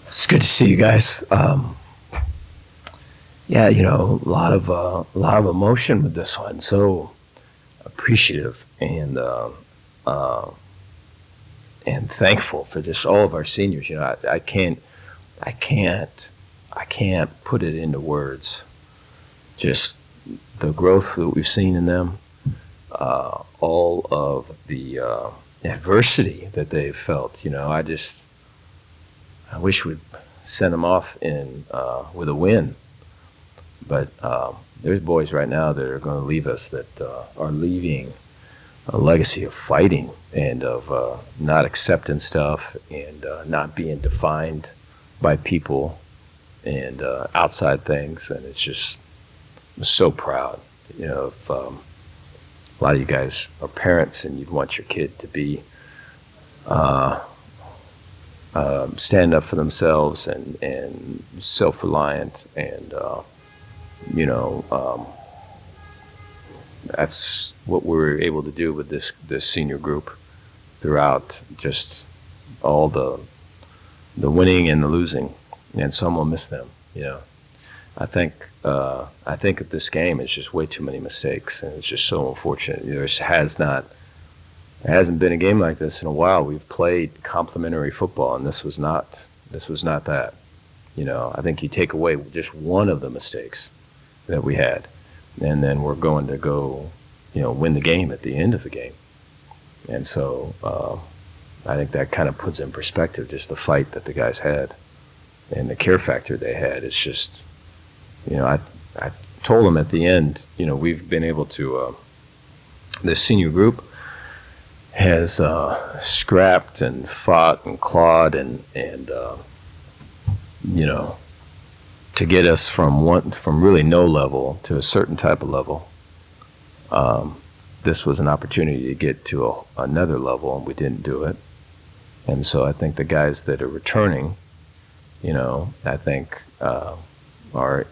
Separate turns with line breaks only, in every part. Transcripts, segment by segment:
It's good to see you guys. Yeah, a lot of emotion with this one. So appreciative and thankful for just all of our seniors. I can't put it into words. Just the growth that we've seen in them, all of the adversity that they've felt. I wish we'd send them off with a win. But there's boys right now that are going to leave us that are leaving a legacy of fighting and of not accepting stuff and not being defined by people and outside things. And it's just, I'm so proud. If a lot of you guys are parents and you'd want your kid to be stand up for themselves and self-reliant and that's what we're able to do with this senior group throughout just all the winning and the losing, and some will miss them. I think at this game it's just way too many mistakes, and it's just so unfortunate. There hasn't been a game like this in a while. We've played complementary football, and this was not that. I think you take away just one of the mistakes that we had, and then we're going to go, win the game at the end of the game. And so I think that kind of puts in perspective just the fight that the guys had and the care factor they had. It's just, I told them at the end, we've been able to, this senior group has scrapped and fought and clawed and to get us from really no level to a certain type of level. This was an opportunity to get to another level, and we didn't do it. And so I think the guys that are returning, I think are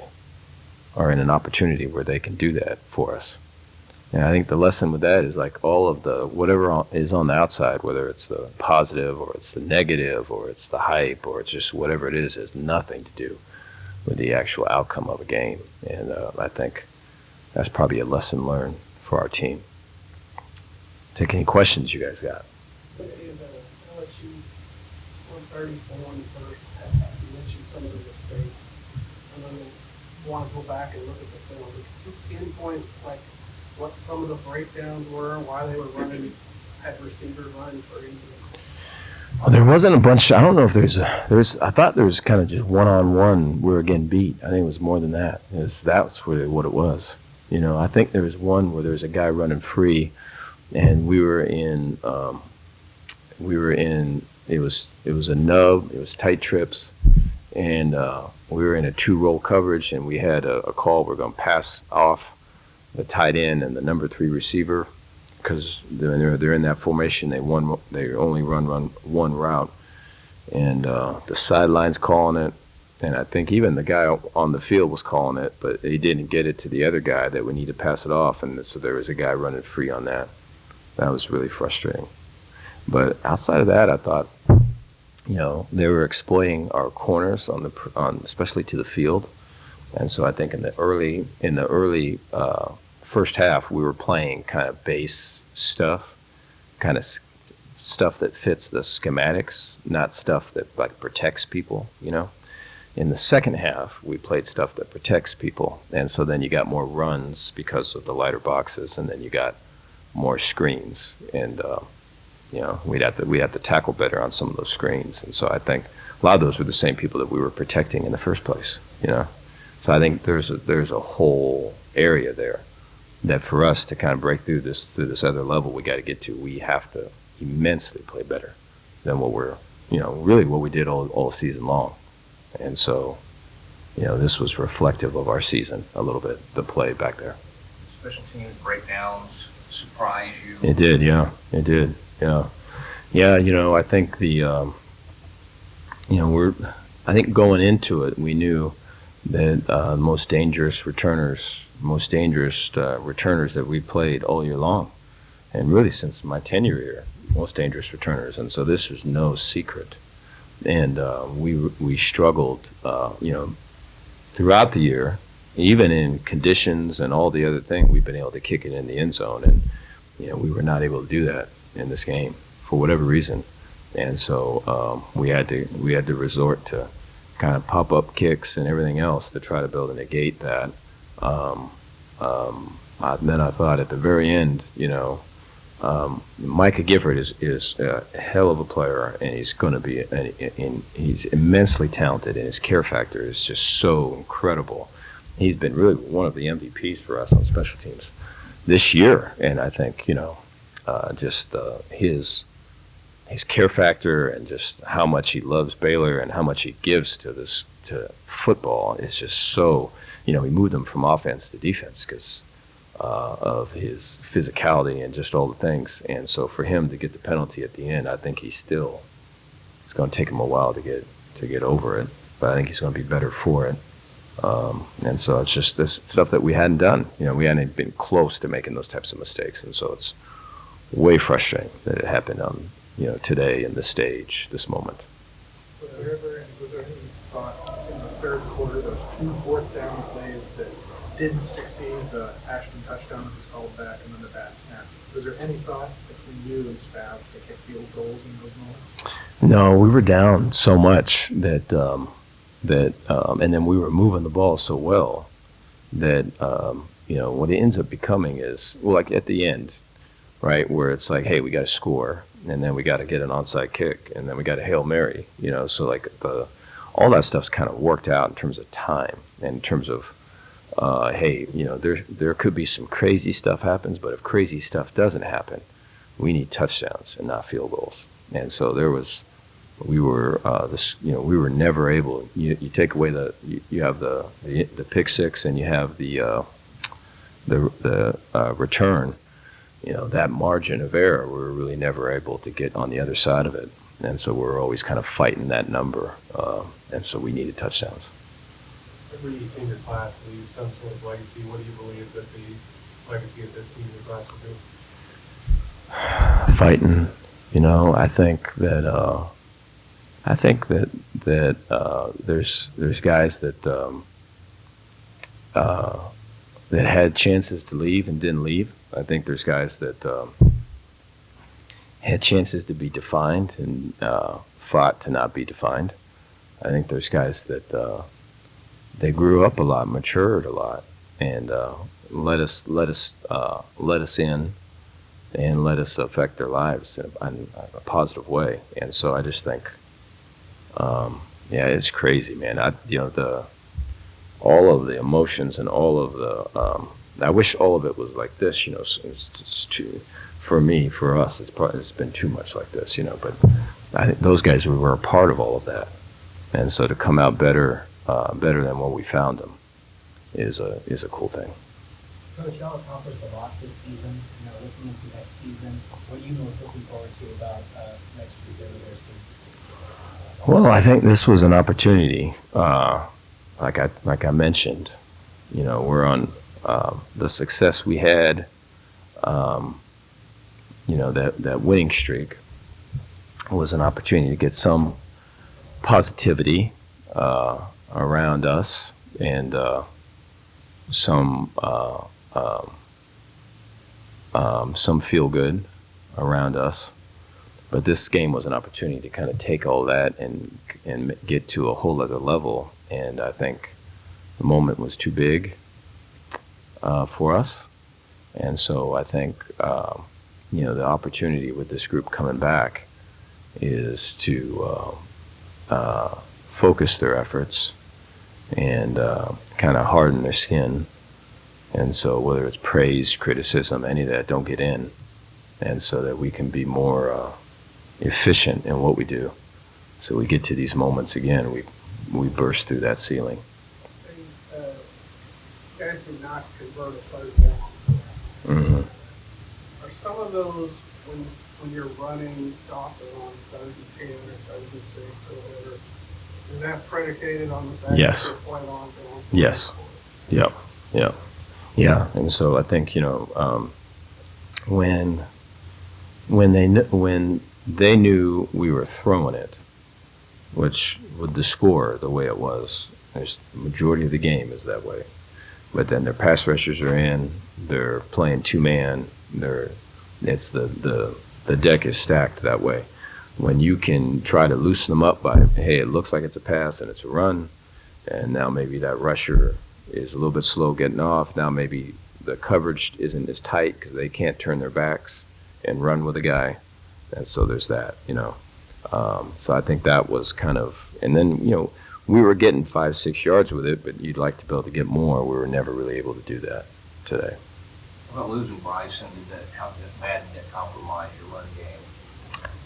in an opportunity where they can do that for us. And I think the lesson with that is like all of the whatever is on the outside, whether it's the positive or it's the negative or it's the hype or it's just whatever it is, has nothing to do with the actual outcome of a game. And I think that's probably a lesson learned for our team. Take any questions you guys got.
LSU scored 34 in the first half. You mentioned some of the mistakes. And then want to go back and look at the film. Could you pinpoint what some of the breakdowns were, why they were had receivers running for into the
Well, there wasn't a bunch. I don't know if I thought there was kind of just one-on-one we were getting beat. I think it was more than that. That's really what it was. I think there was one where there was a guy running free, and it was a nub, it was tight trips, and we were in a two-roll coverage, and we had a call. We're going to pass off the tight end and the number 3 receiver, because they're in that formation. They only run one route, and the sideline's calling it, and I think even the guy on the field was calling it, but he didn't get it to the other guy that we need to pass it off, and so there was a guy running free on that. That was really frustrating. But outside of that, I thought, they were exploiting our corners especially to the field, and so I think in the early first half, we were playing kind of base stuff, kind of stuff that fits the schematics, not stuff that protects people, In the second half, we played stuff that protects people, and so then you got more runs because of the lighter boxes, and then you got more screens, and we'd have to tackle better on some of those screens, and so I think a lot of those were the same people that we were protecting in the first place, So I think there's a whole area there that for us to kind of break through this other level we got to get to, we have to immensely play better than what we're, really what we did all season long. And so, this was reflective of our season a little bit, the play back there.
Special teams breakdowns surprise you?
It did, yeah. It did, yeah. Yeah, I think I think going into it, we knew that most dangerous returners that we played all year long, and really since my tenure here, most dangerous returners. And so this was no secret And we struggled, throughout the year, even in conditions and all the other things. We've been able to kick it in the end zone, and we were not able to do that in this game for whatever reason. And so we had to resort to kind of pop-up kicks and everything else to try to be able to negate that. Then I thought at the very end, Micah Gifford is a hell of a player, and he's going to be, and he's immensely talented, and his care factor is just so incredible. He's been really one of the MVPs for us on special teams this year, and I think just his care factor and just how much he loves Baylor and how much he gives to football is just so. We moved him from offense to defense because of his physicality and just all the things. And so for him to get the penalty at the end, I think it's going to take him a while to get over it, but I think he's going to be better for it. And so it's just this stuff that we hadn't done. We hadn't been close to making those types of mistakes, and so it's way frustrating that it happened on today in this stage, this moment.
Was there any thought in the third quarter, those 2 fourth-down plays that didn't succeed, the Ashton touchdown that was called back, and then the bad snap? Was there any thought between you and Spav to kick field goals in those moments?
No, we were down so much that and then we were moving the ball so well that what it ends up becoming is, well, like at the end, right, where it's like, hey, we got to score, and then we got to get an onside kick, and then we got a Hail Mary, so like all that stuff's kind of worked out in terms of time and in terms of, hey, there could be some crazy stuff happens, but if crazy stuff doesn't happen, we need touchdowns and not field goals. And so we were never able. You take away you have the pick six, and you have the return. That margin of error, we were really never able to get on the other side of it. And so we're always kind of fighting that number. And so we needed touchdowns.
Every senior class leaves some sort of legacy. What do you believe that the legacy of this senior class will be?
Fighting. I think that there's guys that had chances to leave and didn't leave. I think there's guys that had chances to be defined and fought to not be defined. I think there's guys that they grew up a lot, matured a lot, and let us in and let us affect their lives in a positive way. And so I just think, it's crazy, man. All of the emotions and all of the I wish all of it was like this, it's too, for us, it's been too much like this, but I think those guys were a part of all of that. And so to come out better than when we found them is a cool thing.
Coach, y'all accomplished a lot this season. Looking into next season, what are you most looking forward to about next year's Baylor Bears team?
Well, I think this was an opportunity. Like I mentioned, we're on the success we had. That winning streak was an opportunity to get some positivity around us and some feel good around us. But this game was an opportunity to kind of take all that and get to a whole other level. And I think the moment was too big for us. And so I think, the opportunity with this group coming back is to focus their efforts and kind of harden their skin. And so whether it's praise, criticism, any of that, don't get in. And so that we can be more efficient in what we do. So we get to these moments again, we burst through that ceiling.
You guys did not convert a third down.
Mm-hmm.
Are some of those, when you're running Dawson on 3rd and 10 or 3rd and 6 or whatever, is that predicated on the fact
Yes.
that you're playing on?
Yes. Yep. Yeah. And so I think, when they knew we were throwing it, which with the score the way it was, there's the majority of the game is that way. But then their pass rushers are in, they're playing two-man, it's the deck is stacked that way. When you can try to loosen them up by, hey, it looks like it's a pass and it's a run, and now maybe that rusher is a little bit slow getting off. Now maybe the coverage isn't as tight because they can't turn their backs and run with a guy. And so there's that, So I think that was kind of, and then, we were getting 5-6 yards with it, but you'd like to be able to get more. We were never really able to do that today.
About losing Bryson, how did that compromise your run game?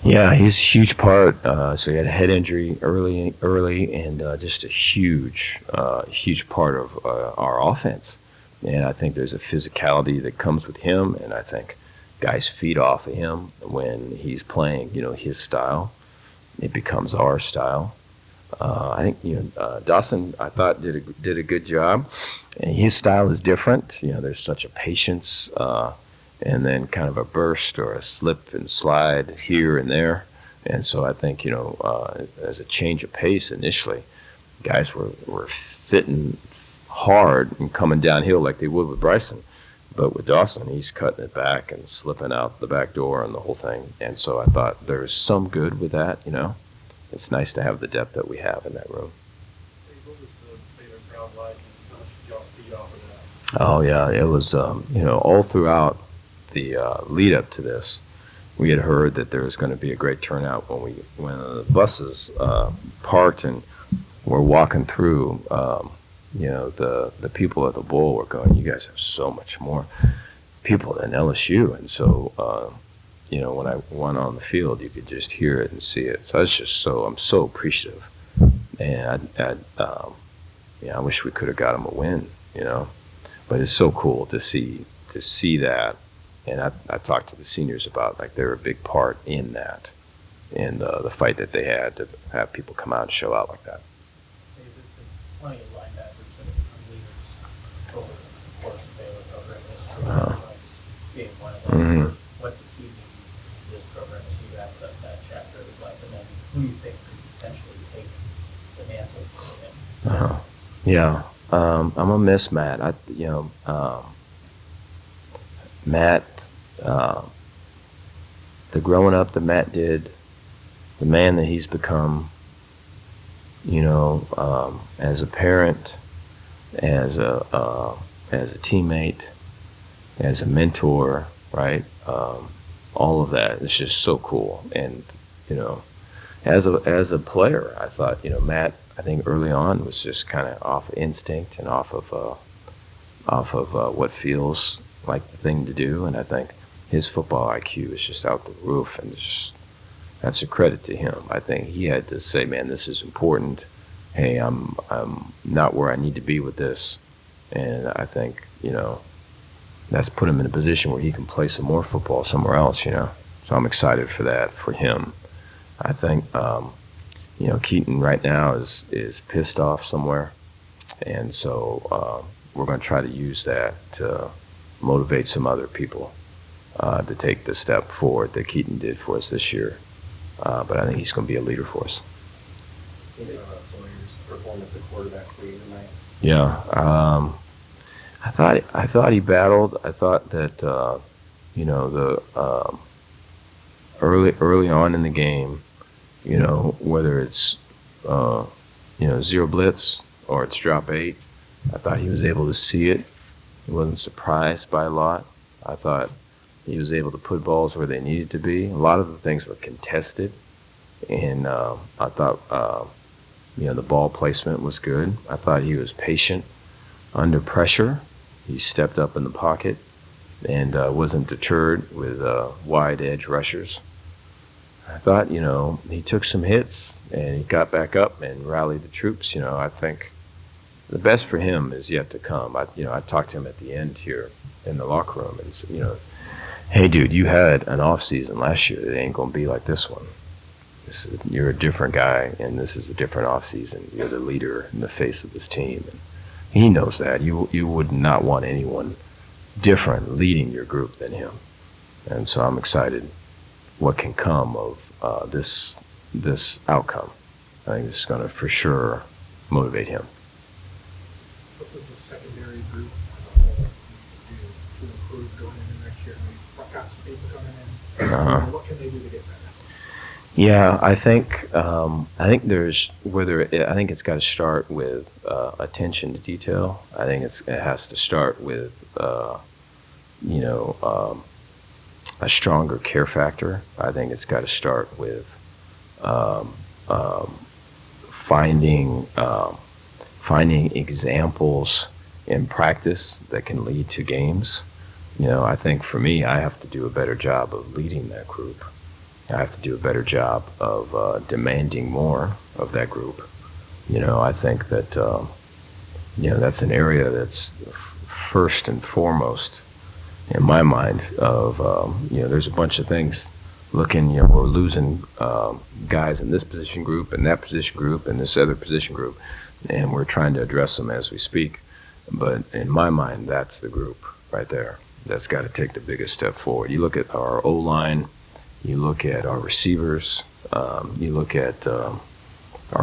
Yeah, he's a huge part. So he had a head injury early, and just a huge part of our offense. And I think there's a physicality that comes with him, and I think guys feed off of him when he's playing, his style. It becomes our style. I think Dawson, I thought did a good job. And his style is different. There's such a patience, and then kind of a burst or a slip and slide here and there. And so I think as a change of pace initially, guys were fitting hard and coming downhill like they would with Bryson. But with Dawson, he's cutting it back and slipping out the back door and the whole thing. And so I thought there was some good with that, It's nice to have the depth that we have in that room.
What was the Baylor crowd like, and how much did y'all feed off of that?
Oh, yeah, it was, all throughout the lead up to this, we had heard that there was going to be a great turnout when the buses parked and were walking through. The people at the bowl were going, you guys have so much more people than LSU. And so, when I went on the field, you could just hear it and see it. So I'm so appreciative. And I wish we could have got them a win, But it's so cool to see that. And I talked to the seniors about, like, they're a big part in that, in the fight that they had to have people come out and show out like that.
There's been plenty of linebackers and leaders over the course of Baylor program history, being one of them. What the key to this program as he wraps up that chapter is like, and then who you think could potentially take the mantle from him?
Yeah, I'm gonna miss Matt. Matt, the growing up that Matt did, the man that he's become, as a parent, as a teammate, as a mentor, right? All of that is just so cool. And as a player, I thought, Matt, I think early on was just kind of off instinct and off of what feels like the thing to do. And I think his football IQ is just out the roof, and that's a credit to him. I think he had to say, man, this is important. Hey, I'm not where I need to be with this. And I think, that's put him in a position where he can play some more football somewhere else, So I'm excited for that, for him. I think, Keaton right now is pissed off somewhere. And so we're going to try to use that to motivate some other people to take the step forward that Keaton did for us this year. But I think he's going to be a leader for us.
Can you talk about Sawyer's performance at quarterback for you tonight?
Yeah. I thought he battled. I thought that the early on in the game, whether it's zero blitz or it's drop 8, I thought he was able to see it. He wasn't surprised by a lot. I thought he was able to put balls where they needed to be. A lot of the things were contested, and I thought the ball placement was good. I thought he was patient under pressure. He stepped up in the pocket and wasn't deterred with wide edge rushers. I thought, he took some hits and he got back up and rallied the troops. I think the best for him is yet to come. I talked to him at the end here in the locker room and said, hey, dude, you had an off season last year that ain't going to be like this one. You're a different guy, and this is a different off season. You're the leader and the face of this team. And he knows that. You would not want anyone different leading your group than him. And so I'm excited what can come of this outcome. I think this is going to for sure motivate him.
What does the secondary group as a whole need to do to improve going into next year? I mean, what got some people coming in? What can they do to get better?
Yeah, I think I think it's got to start with attention to detail. I think it has to start with a stronger care factor. I think it's got to start with finding examples in practice that can lead to games. I think for me, I have to do a better job of leading that group. I have to do a better job of demanding more of that group. I think that that's an area that's first and foremost in my mind of there's a bunch of things looking. We're losing guys in this position group and that position group and this other position group, and we're trying to address them as we speak. But in my mind, that's the group right there that's got to take the biggest step forward. You look at our O-line. You look at our receivers, you look at our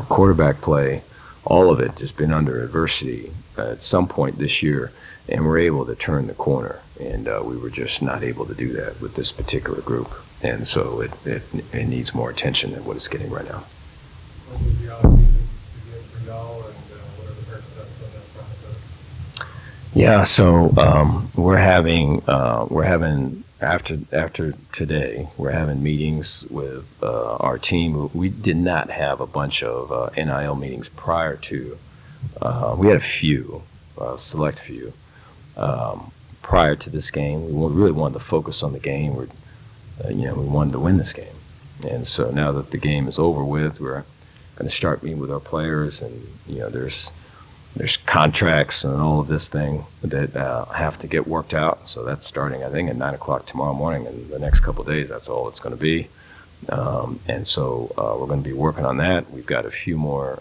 quarterback play, all of it has been under adversity at some point this year, and we're able to turn the corner, and we were just not able to do that with this particular group, and so it needs more attention than what it's getting right now.
What was the offseason begin for y'all, and what are the first steps of that process?
Yeah, so we're having after today, we're having meetings with our team. We did not have a bunch of NIL meetings prior to. We had a few, select few, prior to this game. We really wanted to focus on the game. We wanted to win this game, and so now that the game is over with, we're going to start meeting with our players, and there's contracts and all of this thing that have to get worked out. So that's starting, I think, at 9 o'clock tomorrow morning. And the next couple of days, that's all it's going to be. And so we're going to be working on that. We've got a few more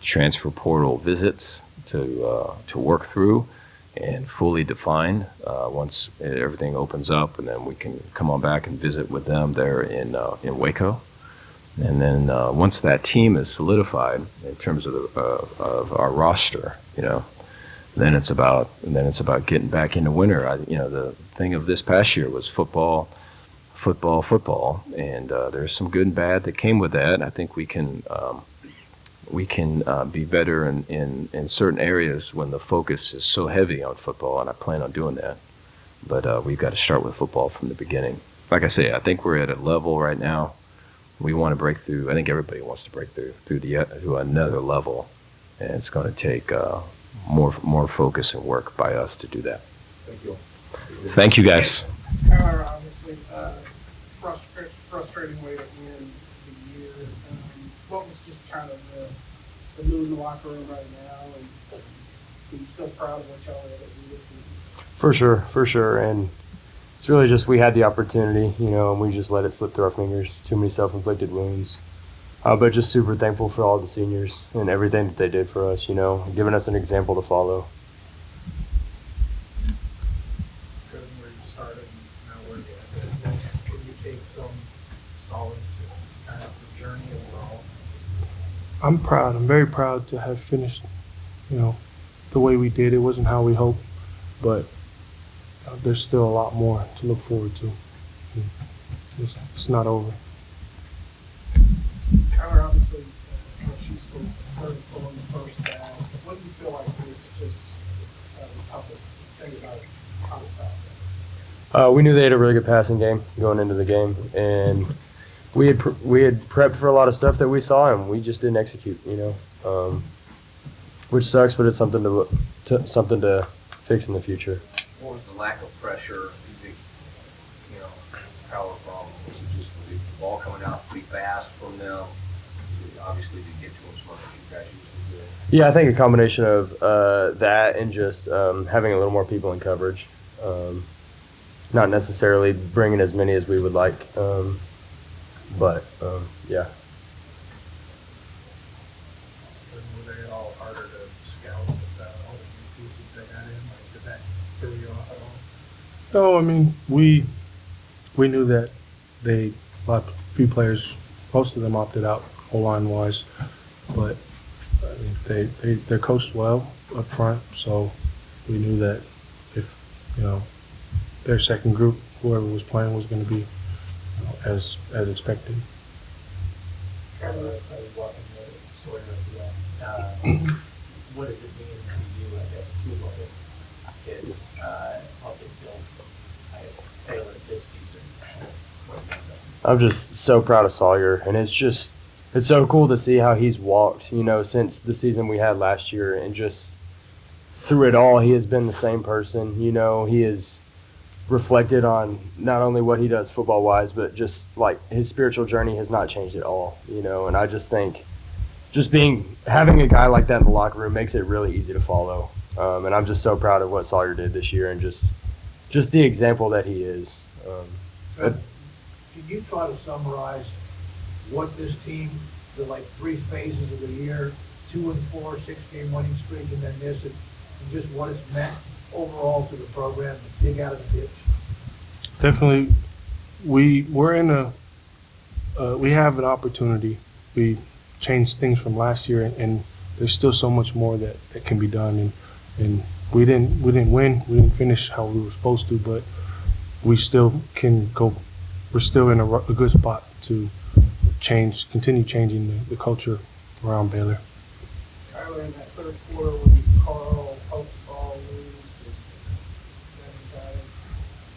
transfer portal visits to work through and fully define once everything opens up. And then we can come on back and visit with them there in Waco. And then once that team is solidified in terms of our roster, then it's about getting back into winter. The thing of this past year was football, and there's some good and bad that came with that. I think we can be better in certain areas when the focus is so heavy on football, and I plan on doing that. But we've got to start with football from the beginning. Like I say, I think we're at a level right now. We want to break through. I think everybody wants to break through to another level, and it's going to take more focus and work by us to do that.
Thank you.
Thank you, guys.
Tyler, obviously, frustrating way to end the year. What was just kind of the mood in the locker room right now, and are you still proud of what y'all were able to do this season?
For sure, and it's really just we had the opportunity, and we just let it slip through our fingers. Too many self-inflicted wounds. But just super thankful for all the seniors and everything that they did for us, giving us an example to follow.
Treven, where you started and now where you're at, can you take some solace in kind of the journey overall?
I'm proud. I'm very proud to have finished, the way we did. It wasn't how we hoped, but there's still a lot more to look forward to. It's not over.
Tyler, obviously, LSU scored 34 in the first half. What do you feel like is just the toughest thing about how to stop that?
We knew they had a really good passing game going into the game, and we had prepped for a lot of stuff that we saw, and we just didn't execute. Which sucks, but it's something to fix in the future.
What was the lack of pressure? Is it, power from? Was it the ball coming out pretty fast from them? Obviously, to get to them smart, you guys usually do.
Yeah, I think a combination of that and just having a little more people in coverage. Not necessarily bringing as many as we would like, but yeah.
Were they all harder to scout with all the new pieces they got in? Like, did that throw you off at all?
No, I mean, we knew that a few players, most of them opted out O-line wise. But I mean, they're coached well up front, so we knew that if, their second group, whoever was playing, was going to be as expected.
I started walking the Sawyer at the end. What does it mean to you, I guess, to look at his up and build Baylor this season?
I'm just so proud of Sawyer, and it's so cool to see how he's walked, since the season we had last year, and just through it all, he has been the same person. He is reflected on not only what he does football-wise, but just like his spiritual journey has not changed at all, and I just think having a guy like that in the locker room makes it really easy to follow. And I'm just so proud of what Sawyer did this year and just the example that he is.
Can you try to summarize what this team, the 3 phases of the year, 2-4, 6-game winning streak, and then this, and just what it's meant overall to the program to dig out of the ditch?
Definitely, we have an opportunity. We changed things from last year, and there's still so much more that can be done. And we didn't win. We didn't finish how we were supposed to, but we still can go. We're still in a good spot to continue changing the culture around Baylor.
Tyler, in that third quarter when Carl poked the ball loose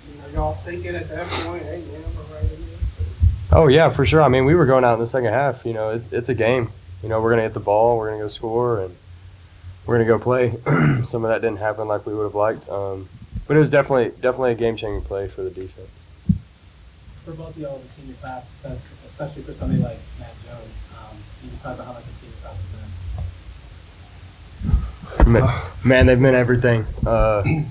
and are y'all thinking at that point, hey man, we're right in this?
Oh yeah, for sure. I mean, we were going out in the second half. It's a game. We're gonna hit the ball. We're gonna go score, and we're gonna go play. Some of that didn't happen like we would have liked, but it was definitely a game-changing play for the defense.
For both of y'all, the senior class, especially for somebody like Matt Jones, you just talk about how much the senior class has been.
Man, they've meant everything. The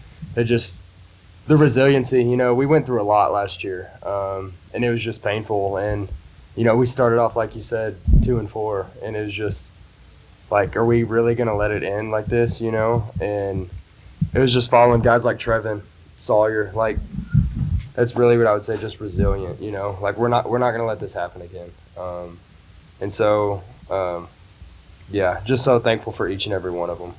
resiliency, we went through a lot last year, and it was just painful. And, we started off, like you said, 2-4, and it was just like, are we really going to let it end like this, And it was just following guys like Treven, Sawyer, that's really what I would say, just resilient, we're not going to let this happen again. And so, yeah, just so thankful for each and every one of them.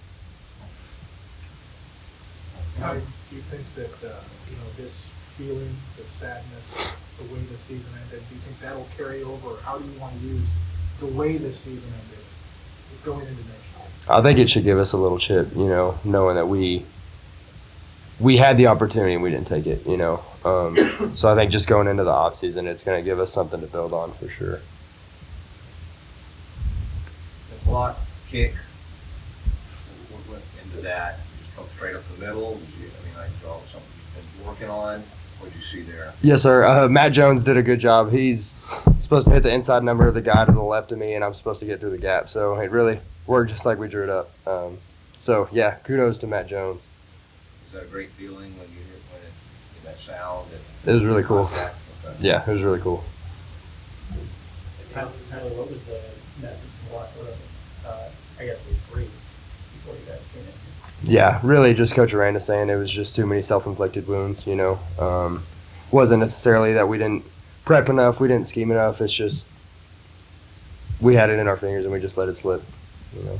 How do you think that, this feeling, the sadness, the way the season ended, do you think that'll carry over? Or how do you want to use the way the season ended going into next year?
I think it should give us a little chip, knowing that we had the opportunity and we didn't take it, So I think just going into the offseason, it's going to give us something to build on for sure.
The block, kick, what went into that? Just come straight up the middle? Something you've been working on? What did you see there?
Yes, sir. Matt Jones did a good job. He's supposed to hit the inside number of the guy to the left of me, and I'm supposed to get through the gap. So it really worked just like we drew it up. So, yeah, kudos to Matt Jones.
Is that a great feeling when you hear that sound?
It was really cool.
Okay.
Yeah, it was really cool.
Tyler, what was the message to the locker room, I guess it was 3 before you guys came in?
Yeah, really just Coach Aranda saying it was just too many self-inflicted wounds, Wasn't necessarily that we didn't prep enough, we didn't scheme enough. It's just we had it in our fingers and we just let it slip,
Treven,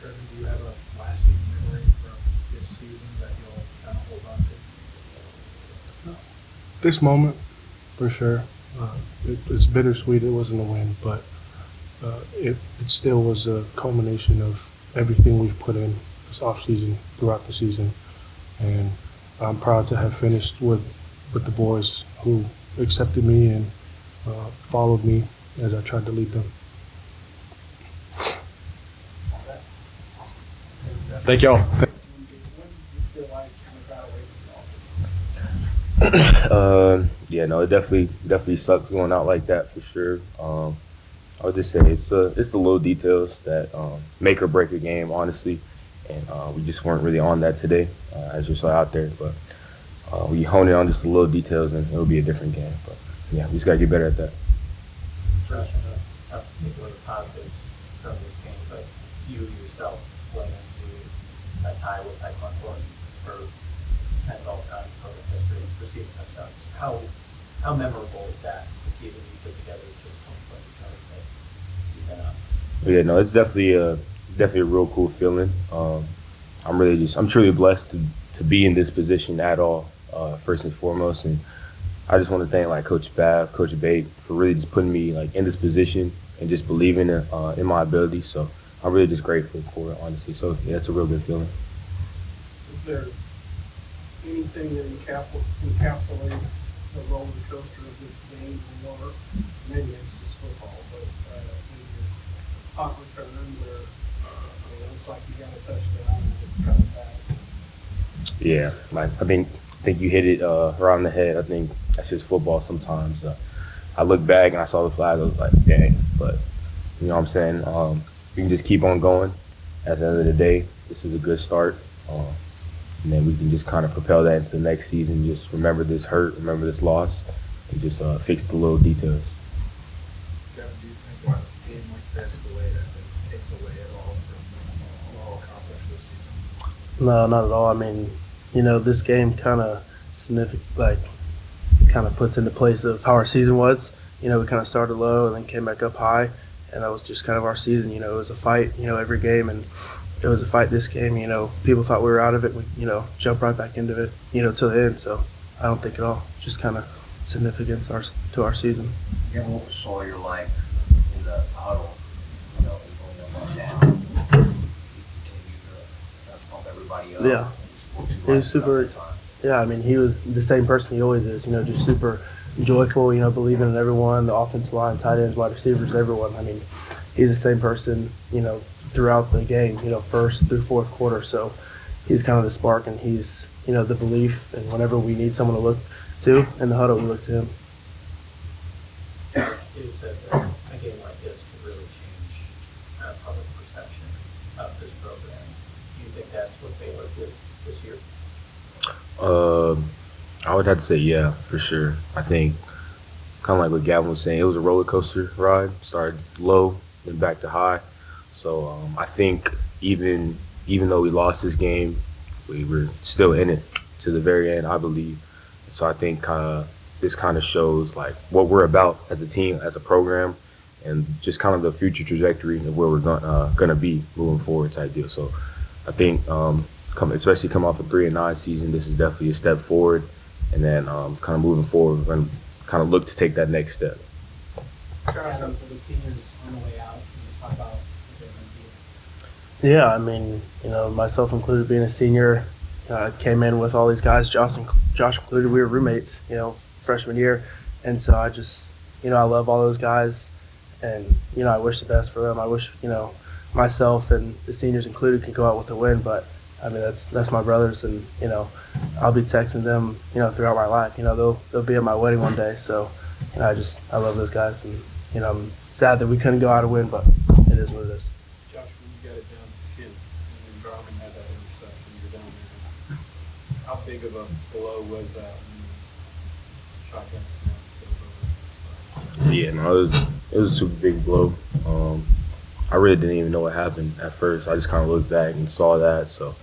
do you have a lasting memory from this season that you'll kind of hold on to?
This moment, for sure. It's bittersweet. It wasn't a win, but it still was a culmination of everything we've put in this offseason, throughout the season. And I'm proud to have finished with the boys who accepted me and followed me as I tried to lead them.
Thank y'all.
When did you feel like you got away from y'all?
Yeah, no, it definitely sucks going out like that for sure. I would just say it's the little details that make or break a game, honestly, and we just weren't really on that today, as you saw out there. But we honed in on just the little details, and it'll be a different game. But yeah, we just gotta get better at that.
Josh, I know it's tough to take away the positives from this game, but you yourself went into a tie with Taekwondo for 10th all-time program history, receiving touchdowns. How memorable is that, the season you put together just 2020? pan out.
Yeah, no, it's definitely a real cool feeling. I'm truly blessed to be in this position at all, first and foremost. And I just want to thank like Coach Babb, Coach Bate for really just putting me like in this position and just believing in my ability. So I'm really just grateful for it, honestly. So yeah, it's a real good feeling.
Is there anything that encapsulates the roller coaster of this game, or maybe it's just football, but maybe your punt return where it looks like you got a touchdown and it's kind of bad?
Yeah, like I think you hit it right on the head. I think that's just football sometimes. I looked back and I saw the flag. I was like, dang. But you know what I'm saying? We can just keep on going. At the end of the day, this is a good start. And then we can just kind of propel that into the next season. Just remember this hurt, remember this loss, and just fix the little details.
Kevin, do you think a game like this, the way that it takes away at all from what all accomplished this season?
No, not at all. I mean, this game kind of puts into place of how our season was. We kind of started low and then came back up high, and that was just kind of our season. It was a fight, every game, and it was a fight this game. People thought we were out of it. We, jumped right back into it, till the end. So I don't think at all. Just kind of significance to our season.
Yeah, what saw your life in the huddle, going up and down, you continue to pump everybody up.
Yeah. He was super. Yeah, I mean, he was the same person he always is. Just super joyful. Believing in everyone, the offensive line, tight ends, wide receivers, everyone. I mean, he's the same person. Throughout the game. First through fourth quarter. So he's kind of the spark, and he's the belief. And whenever we need someone to look to in the huddle, we look to him.
You said that a game like this could really change public perception of this program. Do you think that's what Baylor did this year?
I would have to say yeah, for sure. I think kind of like what Gavin was saying, it was a roller coaster ride. Started low, then back to high. So I think even though we lost this game, we were still in it to the very end, I believe. So I think this kind of shows like what we're about as a team, as a program, and just kind of the future trajectory of where we're gonna be moving forward type deal. So I think especially coming off a 3-9 season, this is definitely a step forward, and then kind of moving forward, we're gonna kind of look to take that next step.
Kevin, for the seniors on the way out, can you just talk about what they're going to do?
Yeah, I mean, myself included, being a senior, I came in with all these guys, Josh included. We were roommates, freshman year, and so I just, I love all those guys, and I wish the best for them. I wish, myself and the seniors included could go out with a win, but I mean that's my brothers, and I'll be texting them, throughout my life. They'll be at my wedding one day, so I love those guys, and I'm sad that we couldn't go out a win, but it is what it is.
Josh, when you got it down to 10, and then Garvin had that interception, you're down there. How big of a blow was that when the shotgun snap goes over?
Yeah, no, it was a super big blow. I really didn't even know what happened at first. I just kind of looked back and saw that. So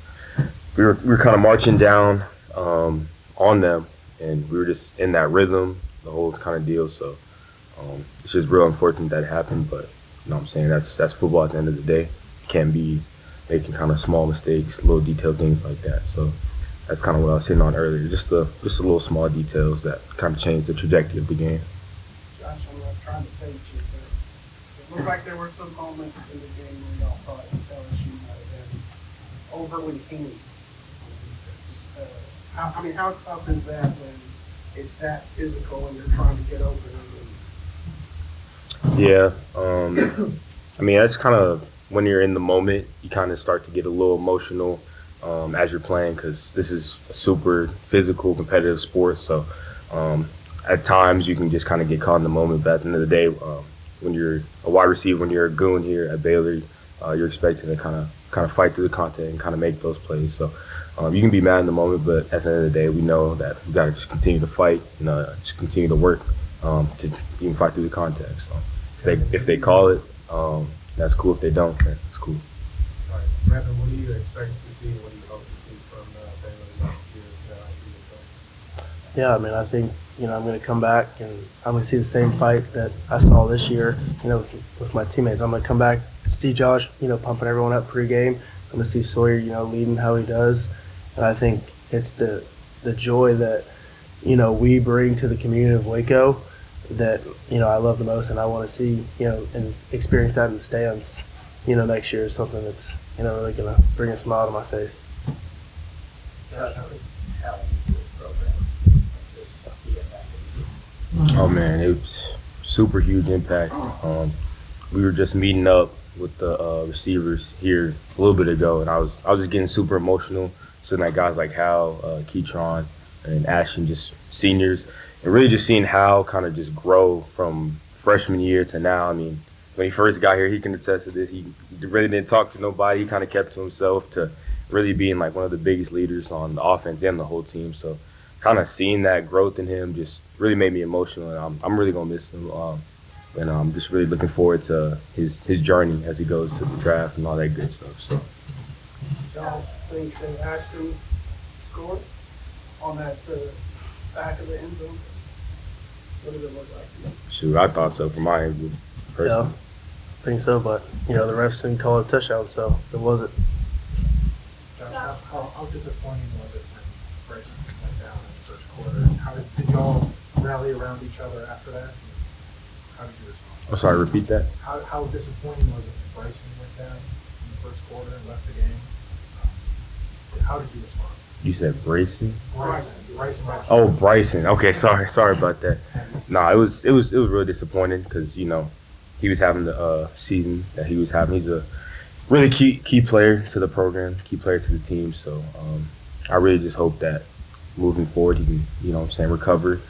we were kind of marching down on them, and we were just in that rhythm, the whole kind of deal. So it's just real unfortunate that happened, but you know what I'm saying, that's football at the end of the day. You can't be making kind of small mistakes, little detailed things like that. So that's kind of what I was hitting on earlier, just the little small details that kind of change the trajectory of the game.
Josh, I'm not trying to fade you, but it looked like there were some moments in the game where y'all thought LSU might have been overly heinous on defense. How tough is that when it's that physical and you're trying to get open?
Yeah, I mean, that's kind of when you're in the moment, you kind of start to get a little emotional as you're playing, because this is a super physical, competitive sport. So at times you can just kind of get caught in the moment. But at the end of the day, when you're a wide receiver, when you're a goon here at Baylor, you're expected to kind of fight through the content and kind of make those plays. So you can be mad in the moment, but at the end of the day, we know that we got to just continue to fight and just continue to work to even fight through the context. So if they call it, that's cool. If they don't, then it's cool.
All right, Brandon, what do you expect to see? What do you hope to see from Baylor next year?
Yeah, I mean, I think
I'm going to come back and I'm going to see the same fight that I saw this year, with my teammates. I'm going to come back, see Josh, pumping everyone up pregame. I'm going to see Sawyer, leading how he does. And I think it's the joy that, we bring to the community of Waco that, I love the most, and I want to see, and experience that in the stands, next year is something that's, really going to bring a smile to my face.
Josh, how did talent this program just be impacted?
Oh man, it was super huge impact. We were just meeting up with the receivers here a little bit ago, and I was just getting super emotional. Seeing that guys like Hal, Keytron, and Ashton, just seniors, and really just seeing Hal kind of just grow from freshman year to now. I mean, when he first got here, he can attest to this. He really didn't talk to nobody. He kind of kept to himself to really being like one of the biggest leaders on the offense and the whole team. So kind of seeing that growth in him just really made me emotional, and I'm really gonna miss him. And I'm just really looking forward to his journey as he goes to the draft and all that good stuff. So.
Y'all think that Ashton scored on that back of the end zone? What did it look like?
Shoot, I thought so from my end.
Yeah, I think so, but, the refs didn't call it a touchdown, so it wasn't.
Josh, how disappointing was it when Bryson went down in the first quarter? How did y'all rally around each other after that? How did you respond?
I'm sorry, repeat that.
How disappointing was it when Bryson went down in the first quarter and left the game? How did you respond?
You said Bryson?
Bryson.
Oh, Bryson. Okay, sorry about that. Nah, it was really disappointing because he was having the season that he was having. He's a really key player to the program, key player to the team. So I really just hope that moving forward he can recover,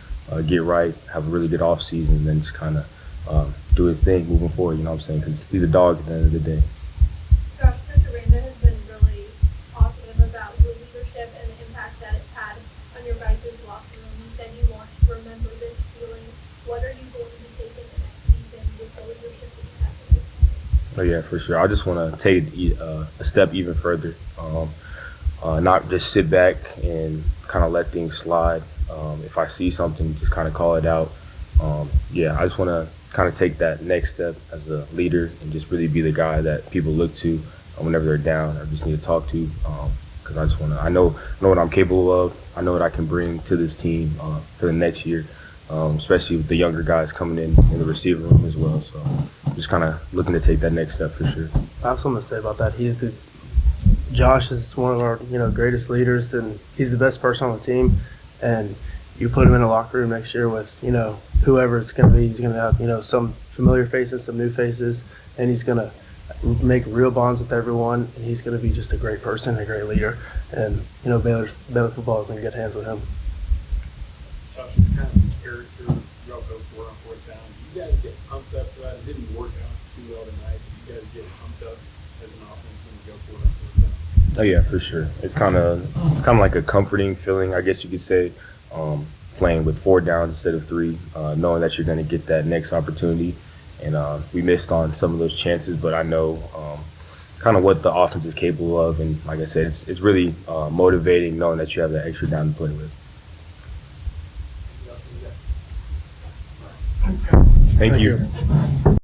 get right, have a really good off season, and then just kind of do his thing moving forward. Because he's a dog at the end of the day.
Josh, Mr. Aranda has been really positive about the leadership and the impact that it's had on your guys' locker room. You said you want to remember this feeling. What are you going to take in the next season with the leadership that you have in this season?
Oh yeah, for sure. I just want to take a step even further. Not just sit back and kind of let things slide. If I see something, just kind of call it out. I just want to kind of take that next step as a leader and just really be the guy that people look to whenever they're down or just need to talk to. Because I just want to. I know what I'm capable of. I know what I can bring to this team for the next year, especially with the younger guys coming in the receiver room as well. So just kind of looking to take that next step for sure.
I have something to say about that. Josh is one of our greatest leaders, and he's the best person on the team. And you put him in a locker room next year with whoever it's going to be. He's going to have some familiar faces, some new faces, and he's going to make real bonds with everyone. And he's going to be just a great person, a great leader. And Baylor football is in good hands with him.
Josh, it's kind of character y'all go for on fourth down. Do you guys get pumped up for that? It didn't work out too well tonight. Do you guys get pumped up as an offense when you go for it on fourth down?
Oh yeah, for sure. It's kind of like a comforting feeling, I guess you could say, playing with 4 downs instead of 3, knowing that you're going to get that next opportunity. And we missed on some of those chances, but I know kind of what the offense is capable of. And like I said, it's really motivating knowing that you have that extra down to play with. Thank you.